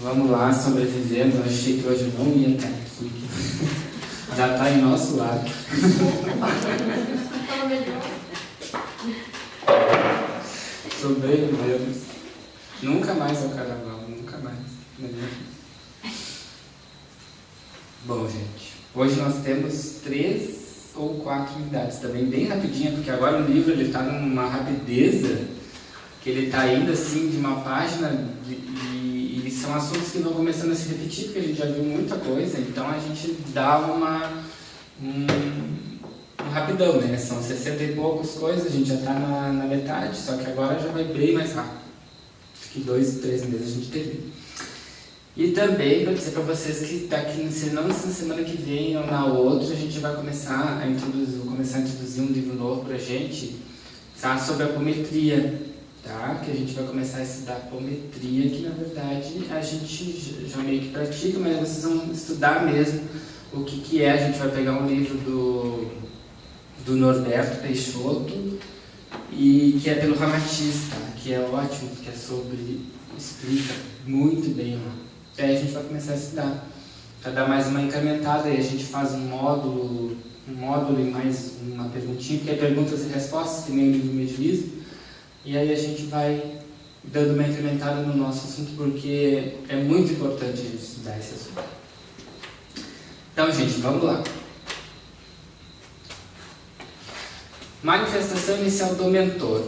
Vamos lá, sobrevivendo. Eu achei que hoje eu não ia estar aqui. Já está em nosso lado. Sobrevivemos. Nunca mais ao carnaval, nunca mais. Bom, gente, hoje nós temos 3 ou 4 unidades, também bem rapidinho, porque agora o livro está numa rapidez que ele está indo assim de uma página e são assuntos que vão começando a se repetir, porque a gente já viu muita coisa, então a gente dá um rapidão, né? São 60 e poucas coisas, a gente já está na metade, só que agora já vai bem mais rápido. Acho que 2, 3 meses a gente termina. E também para dizer para vocês que daqui, se não na semana que vem ou na outra, a gente vai começar a introduzir um livro novo para a gente, tá? Sobre a apometria, tá? Que a gente vai começar a estudar apometria, que na verdade a gente já meio que pratica, mas vocês vão estudar mesmo o que é. A gente vai pegar um livro do Norberto Peixoto, e que é pelo Ramatiz, tá? Que é ótimo, porque explica muito bem lá. Aí a gente vai começar a estudar, para dar mais uma incrementada, e a gente faz um módulo e mais uma perguntinha, que é perguntas e respostas, que nem o livro Medivismo, e aí a gente vai dando uma incrementada no nosso assunto, porque é muito importante a gente estudar esse assunto. Então, gente, vamos lá. Manifestação inicial do mentor.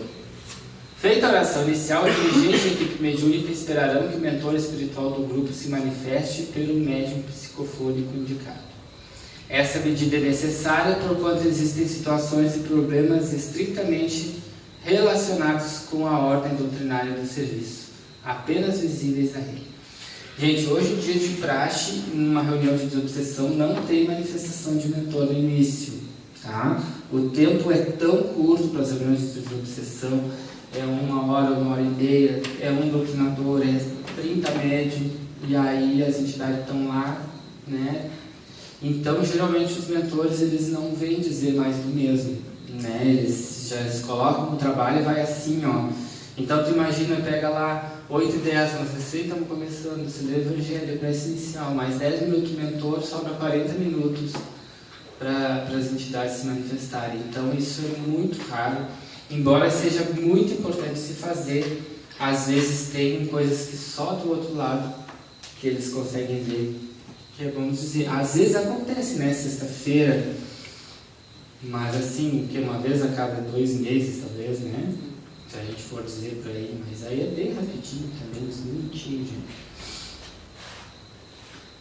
Feita a oração inicial, o dirigente da equipe mediúnica esperarão que o mentor espiritual do grupo se manifeste pelo médium psicofônico indicado. Essa medida é necessária porquanto existem situações e problemas estritamente relacionados com a ordem doutrinária do serviço, apenas visíveis a ele. Gente, hoje em dia de praxe, numa reunião de desobsessão, não tem manifestação de mentor no início, tá? O tempo é tão curto para as reuniões de desobsessão, é 1 hora, 1h30, é um doutrinador, é 30 médios, e aí as entidades estão lá, né? Então, geralmente os mentores, eles não vêm dizer mais do mesmo, né? Eles colocam o trabalho e vai assim, ó. Então, tu imagina, pega lá 8h10, nós recém estamos começando, se lê o Evangelho, prece inicial, mais 10 minutos mentor, sobra 40 minutos para as entidades se manifestarem. Então, isso é muito raro. Embora seja muito importante se fazer, às vezes tem coisas que só do outro lado que eles conseguem ver, que é, vamos dizer, às vezes acontece, né, sexta-feira, mas assim, que uma vez a cada 2 meses, talvez, né, se a gente for dizer por aí, mas aí é bem rapidinho também, uns minutinhos, gente.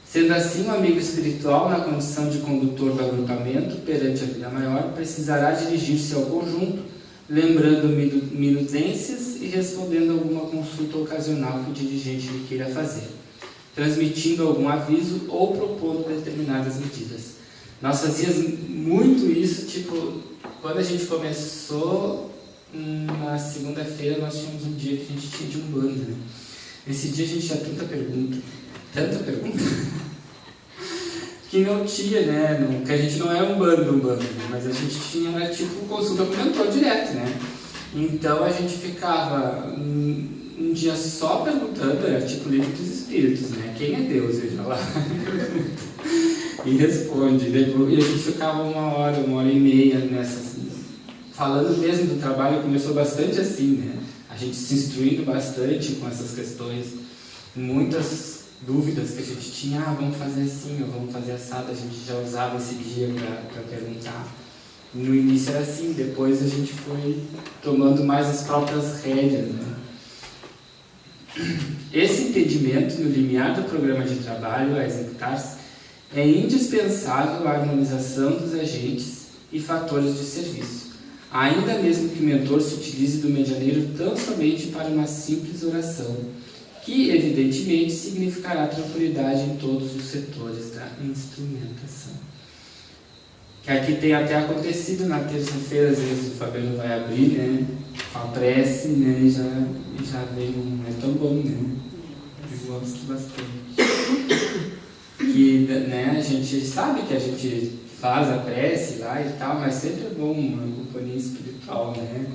Sendo assim, o amigo espiritual, na condição de condutor do agrupamento perante a vida maior, precisará dirigir-se ao conjunto, lembrando minudências e respondendo alguma consulta ocasional que o dirigente lhe queira fazer, transmitindo algum aviso ou propondo determinadas medidas. Nós fazíamos muito isso, tipo, quando a gente começou, na segunda-feira nós tínhamos um dia que a gente tinha de Umbanda, né? Nesse dia a gente tinha tanta pergunta, que não tinha, né? Que a gente não é Umbanda, né? Mas a gente tinha, tipo, consulta com o mentor direto, né? Então a gente ficava um dia só perguntando, era tipo o livro dos espíritos, né? Quem é Deus? Veja lá. E responde. Depois, e a gente ficava 1 hora, 1h30 nessas, falando mesmo do trabalho. Começou bastante assim, né? A gente se instruindo bastante com essas questões. Muitas dúvidas que a gente tinha, vamos fazer assim, ou vamos fazer assado, a gente já usava esse dia para perguntar. No início era assim, depois a gente foi tomando mais as próprias rédeas, né? Esse entendimento no limiar do programa de trabalho a executar-se é indispensável à harmonização dos agentes e fatores de serviço, ainda mesmo que o mentor se utilize do medianeiro tão somente para uma simples oração, que evidentemente significará tranquilidade em todos os setores da instrumentação. Que aqui tem até acontecido na terça-feira, às vezes o Fabiano vai abrir, né, com a prece, né, e já veio, não é tão bom, né? Eu gosto bastante. Que, né, a gente sabe que a gente faz a prece lá e tal, mas sempre é bom uma companhia espiritual, né?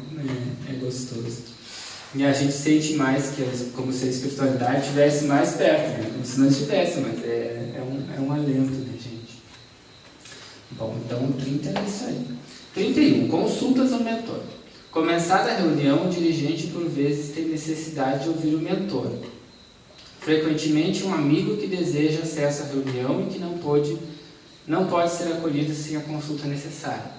É gostoso. E a gente sente mais que como se a espiritualidade estivesse mais perto, né? Como se não estivesse, mas é um alento, né, gente? Bom, então o 30 é isso aí. 31. Consultas ao mentor. Começada a reunião, o dirigente por vezes tem necessidade de ouvir o mentor. Frequentemente um amigo que deseja acesso à reunião e que não pode ser acolhido sem a consulta necessária.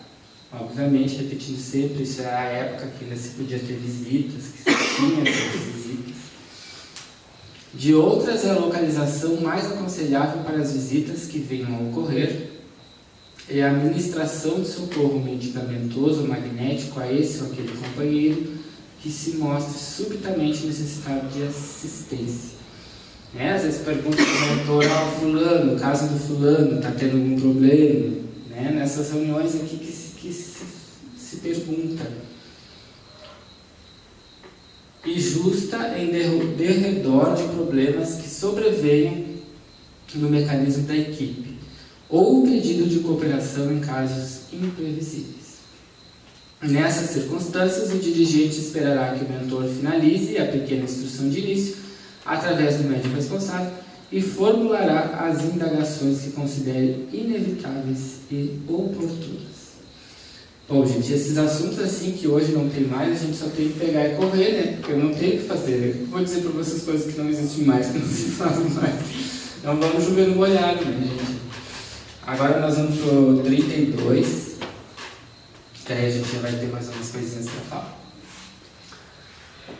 Obviamente, repetindo sempre, isso é a época que ainda se podia ter visitas, que se tinha essas visitas. De outras, a localização mais aconselhável para as visitas que venham a ocorrer é a administração de socorro medicamentoso ou magnético a esse ou aquele companheiro que se mostre subitamente necessitado de assistência. Às vezes pergunta para o mentor, fulano, o caso do fulano, está tendo algum problema? Nessas reuniões aqui que se pergunta. E justa em derredor de problemas que sobrevenham no mecanismo da equipe, ou o pedido de cooperação em casos imprevisíveis. Nessas circunstâncias, o dirigente esperará que o mentor finalize a pequena instrução de início, através do médico responsável, e formulará as indagações que considere inevitáveis e oportunas. Bom, gente, esses assuntos assim que hoje não tem mais, a gente só tem que pegar e correr, né? Porque eu não tenho o que fazer. Eu vou dizer para vocês coisas que não existem mais, que não se fazem mais. Então vamos chover no molhado, né, gente? Agora nós vamos para o 32, que aí a gente já vai ter mais umas coisinhas para falar.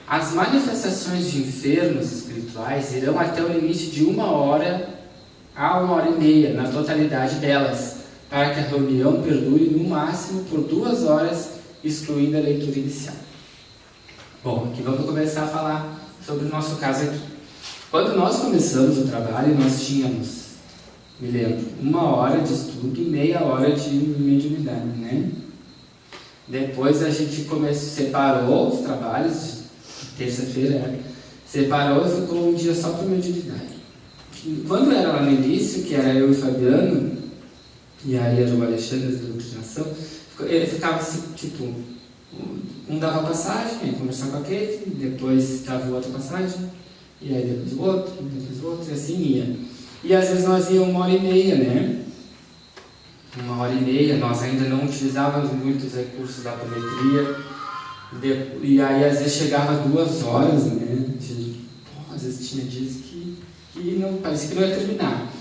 As manifestações de enfermos espirituais irão até o limite de 1 hora a 1h30, na totalidade delas, para que a reunião perdure no máximo por 2 horas, excluindo a leitura inicial. Bom, aqui vamos começar a falar sobre o nosso caso aqui. Quando nós começamos o trabalho, nós tínhamos, me lembro, 1 hora de estudo e meia hora de mediunidade, né? Depois a gente separou os trabalhos, terça-feira, separou e ficou um dia só para mediunidade. Quando era lá no início, que era eu e o Fabiano, e aí era o Alexandre da doutrinação, ele ficava assim, tipo, um dava passagem, ia conversar com aquele, depois dava outra passagem, e aí depois o outro, e assim ia. E às vezes nós íamos 1h30, né? 1h30, nós ainda não utilizávamos muitos recursos da apometria, e aí às vezes chegava 2 horas, né? Às vezes tinha dias que não, parecia que não ia terminar.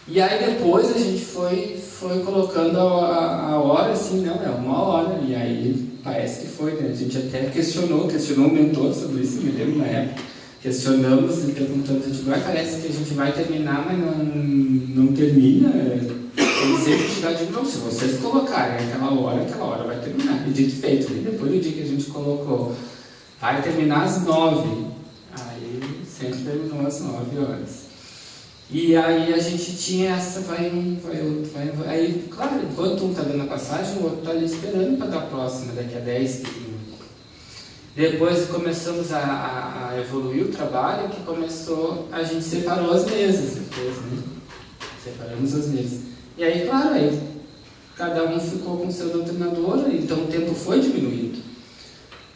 E aí depois a gente foi colocando a hora assim, não, é 1 hora, e aí parece que foi, né? A gente até questionou o mentor sobre isso, me lembro na época. Questionamos e perguntamos, parece que a gente vai terminar, mas não termina. Ele sempre chegar de novo, se vocês colocarem aquela hora vai terminar. E dito e feito, e depois do dia que a gente colocou, vai terminar às 9. Aí sempre terminou às 9 horas. E aí a gente tinha essa, vai outro. Aí, claro, enquanto um está dando a passagem, o outro está ali esperando para dar a próxima, daqui a 10, 15 minutos. Depois começamos a evoluir o trabalho, que começou, a gente separou as mesas depois, né? Separamos as mesas. E aí, claro, aí cada um ficou com o seu doutrinador, então o tempo foi diminuindo.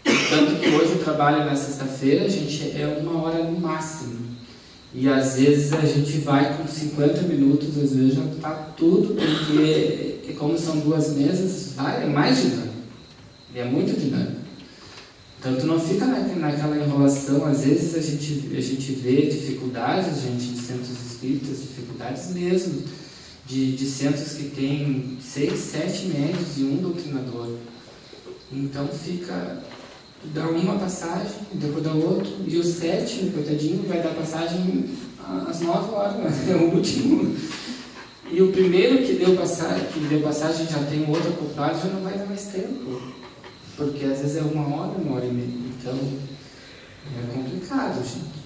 Tanto que hoje o trabalho na sexta-feira, a gente é 1 hora no máximo. E às vezes a gente vai com 50 minutos, às vezes já está tudo, porque como são 2 mesas, é mais dinâmico. E é muito dinâmico. Então tu não fica naquela enrolação, às vezes a gente vê dificuldades, gente, de centros espíritas, dificuldades mesmo, de centros que tem 6, 7 médios e um doutrinador. Então dá uma passagem, depois dá outro, e o 7, coitadinho, vai dar passagem às 9 horas, é o último. E o primeiro que deu passagem já tem outro acoplado, já não vai dar mais tempo. Porque às vezes é 1 hora, 1h30. Então é complicado, gente.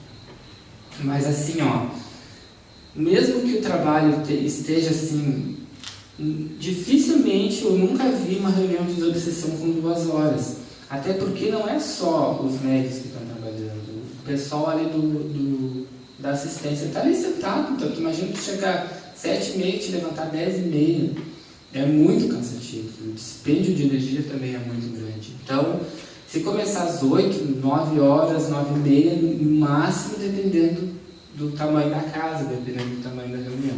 Mas assim, mesmo que o trabalho esteja assim, dificilmente eu nunca vi uma reunião de desobsessão com 2 horas. Até porque não é só os médicos que estão trabalhando. O pessoal ali da assistência está ali sentado. Então tu imagina tu chegar 7h30 e te levantar 10h30. É muito cansativo. O dispêndio de energia também é muito grande. Então, Se começar às 8, 9 horas, 9h30, no máximo, dependendo do tamanho da casa, dependendo do tamanho da reunião.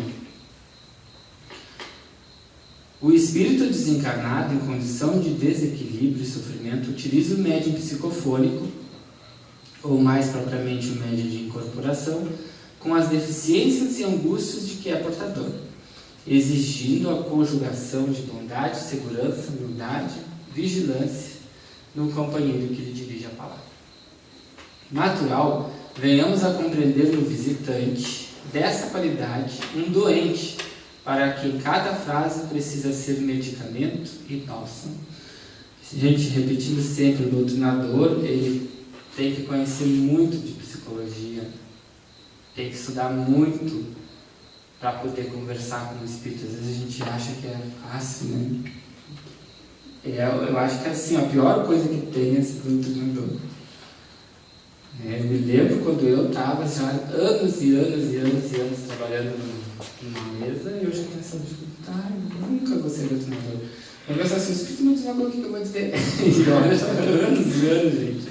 O espírito desencarnado, em condição de desequilíbrio e sofrimento, utiliza o médium psicofônico, ou mais propriamente o médium de incorporação, com as deficiências e angústias de que é portador, exigindo a conjugação de bondade, segurança, humildade, vigilância no companheiro que lhe dirige a palavra. Natural, venhamos a compreender no visitante dessa qualidade um doente, para quem cada frase precisa ser medicamento e bálsamo. Gente, repetindo sempre, o doutrinador, ele tem que conhecer muito de psicologia, tem que estudar muito para poder conversar com o espírito. Às vezes a gente acha que é fácil, né? Eu acho que assim, a pior coisa que tem é ser doutrinador. Eu me lembro quando eu estava já anos e anos trabalhando numa mesa, eu já pensava, eu nunca vou ser doutrinador. Eu pensava assim, o espírito não diz uma coisa, o que eu vou dizer? E olha, já anos e anos, gente.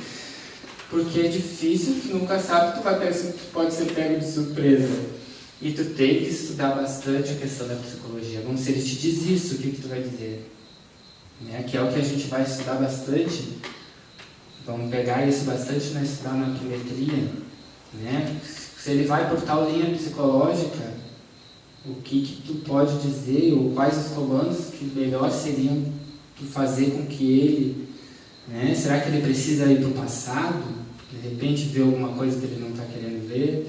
Porque é difícil, tu nunca sabe, tu pode ser pego de surpresa. E tu tem que estudar bastante a questão da psicologia. Vamos se ele te diz isso, o que tu vai dizer? Que é o que a gente vai estudar bastante. Vamos pegar isso bastante na estudar na apometria. Se ele vai por tal linha psicológica, o que tu pode dizer, ou quais os comandos que melhor seriam tu fazer com que ele... Será que ele precisa ir para o passado? De repente ver alguma coisa que ele não está querendo ver?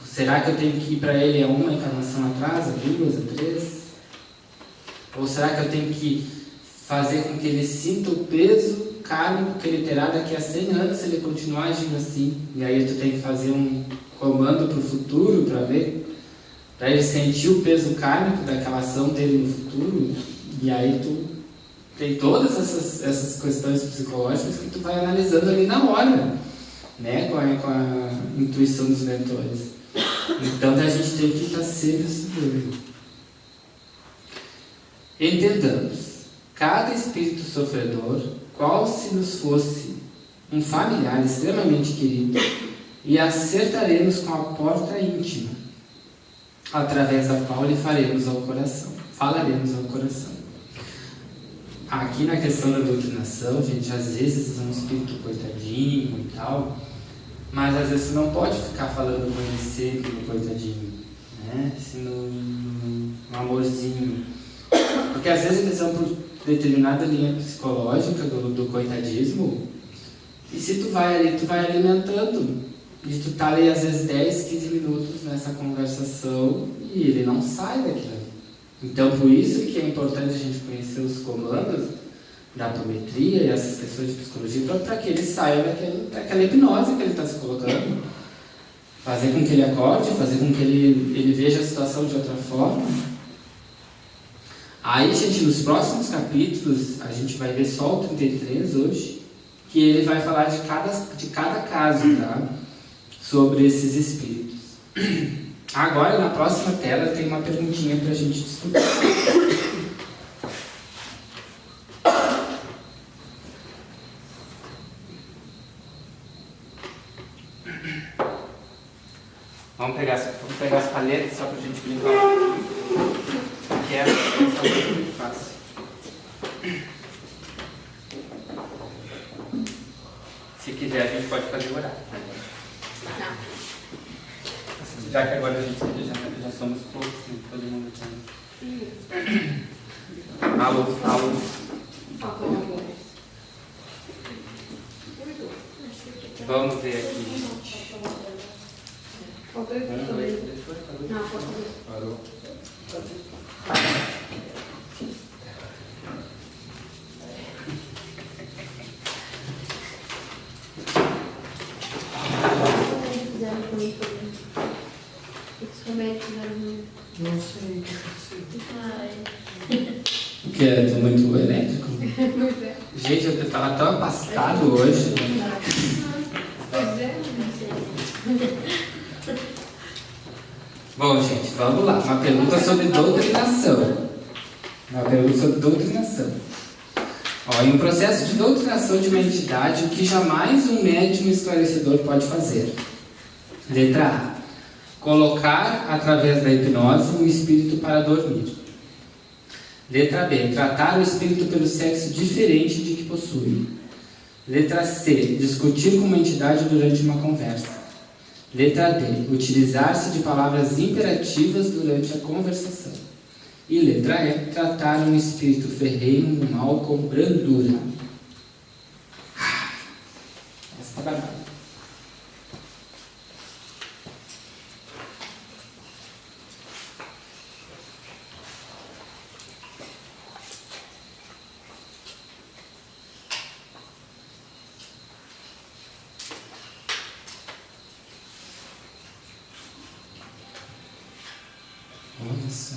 Será que eu tenho que ir para ele a uma encarnação atrás, a 2, a 3? Ou será que eu tenho que fazer com que ele sinta o peso kármico que ele terá daqui a 100 anos se ele continuar agindo assim? E aí tu tem que fazer um comando para o futuro para ver, para ele sentir o peso kármico daquela ação dele no futuro. E aí tu tem todas essas questões psicológicas que tu vai analisando ali na hora, com a intuição dos mentores. Então a gente tem que estar sempre estudando. Entendamos, cada espírito sofredor, qual se nos fosse um familiar extremamente querido, e acertaremos com a porta íntima, através da qual lhe falaremos ao coração. Aqui na questão da doutrinação, gente, às vezes é um espírito coitadinho e tal, mas às vezes você não pode ficar falando com ele sempre no coitadinho, assim, no amorzinho. Porque às vezes eles vão por determinada linha psicológica do coitadismo, e se tu vai ali, tu vai alimentando, e tu tá ali às vezes 10, 15 minutos nessa conversação, e ele não sai daquilo. Então, por isso que é importante a gente conhecer os comandos da apometria e essas questões de psicologia, para que ele saia daquela hipnose que ele está se colocando. Fazer com que ele acorde, fazer com que ele veja a situação de outra forma. Aí, gente, nos próximos capítulos, a gente vai ver só o 33 hoje, que ele vai falar de cada caso, tá? Sobre esses espíritos. Agora, na próxima tela, tem uma perguntinha para a gente discutir. Vamos pegar as paletas só para a gente brincar. Que é muito fácil. Se quiser, a gente pode fazer o horário. Não. Já que agora a gente já somos poucos, né? Todo mundo tem. Alô. Vamos ver aqui. Parou. Não sei. Porque eu tô muito elétrico. Gente, eu estava tão afastado hoje. Pois é, não sei. Bom, gente, vamos lá. Uma pergunta sobre doutrinação. Ó, em um processo de doutrinação de uma entidade, o que jamais um médium esclarecedor pode fazer? Letra A. Colocar, através da hipnose, um espírito para dormir. Letra B. Tratar o espírito pelo sexo diferente de que possui. Letra C. Discutir com uma entidade durante uma conversa. Letra D. Utilizar-se de palavras imperativas durante a conversação. E letra E. Tratar um espírito ferrenho no mal com brandura. Essa tá banada. Olha só.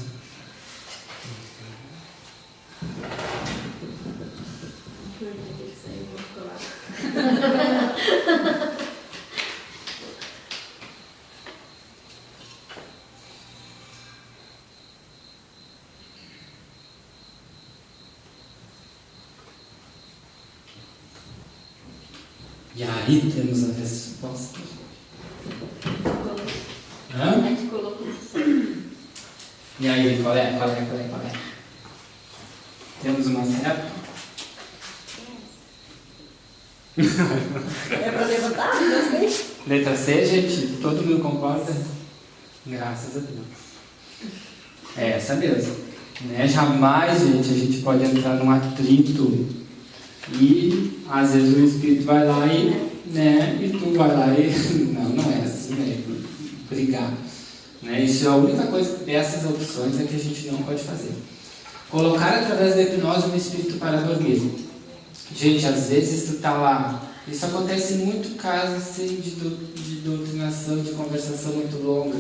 E aí temos a resposta. Hã? E aí, qual é? Temos uma certa? É pra levantar? Não sei. Letra C, gente, todo mundo concorda? Graças a Deus. É essa mesmo. Né? Jamais, gente, a gente pode entrar num atrito e às vezes o espírito vai lá e, né, e tu vai lá e... Não é assim, né? Brigar. Né? Isso é a única coisa dessas opções é que a gente não pode fazer. Colocar através da hipnose um espírito para dormir. Gente, às vezes tu tá lá. Isso acontece em muito caso assim, de doutrinação, de conversação muito longa.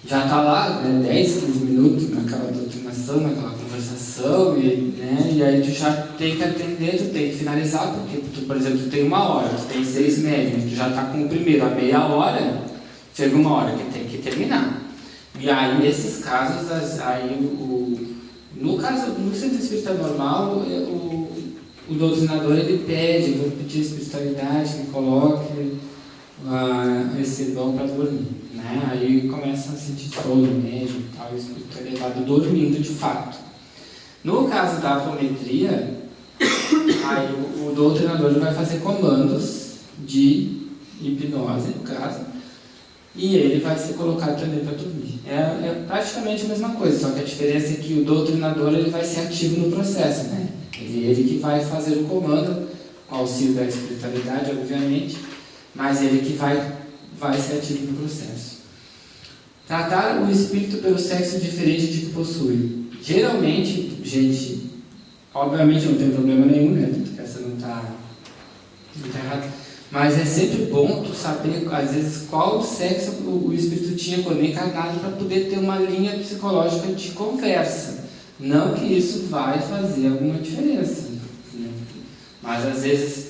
Já tá lá, né, 10, 15 minutos naquela doutrinação, naquela conversação, e aí tu já tem que atender, tu tem que finalizar, porque tu, por exemplo, tu tem 1 hora, tu tem 6 médiums, tu já tá com o primeiro, a meia hora, chega 1 hora que tem que terminar. E aí, nesses casos, no caso, no centro espírita normal, o doutrinador ele pede, vou pedir espiritualidade, que coloque esse dom para dormir. Né? Aí começa a sentir sono mesmo, tal, o espírito é levado dormindo de fato. No caso da apometria, aí o doutrinador vai fazer comandos de hipnose, no caso, e ele vai ser colocado também para dormir. É praticamente a mesma coisa, só que a diferença é que o doutrinador ele vai ser ativo no processo, né? Ele que vai fazer o comando, com auxílio da espiritualidade, obviamente, mas ele que vai ser ativo no processo. Tratar o espírito pelo sexo diferente de que possui. Geralmente, gente, obviamente não tem problema nenhum, né? Essa não está errada. Mas é sempre bom tu saber, às vezes, qual sexo o espírito tinha quando encarnado para poder ter uma linha psicológica de conversa. Não que isso vai fazer alguma diferença, né? Mas às vezes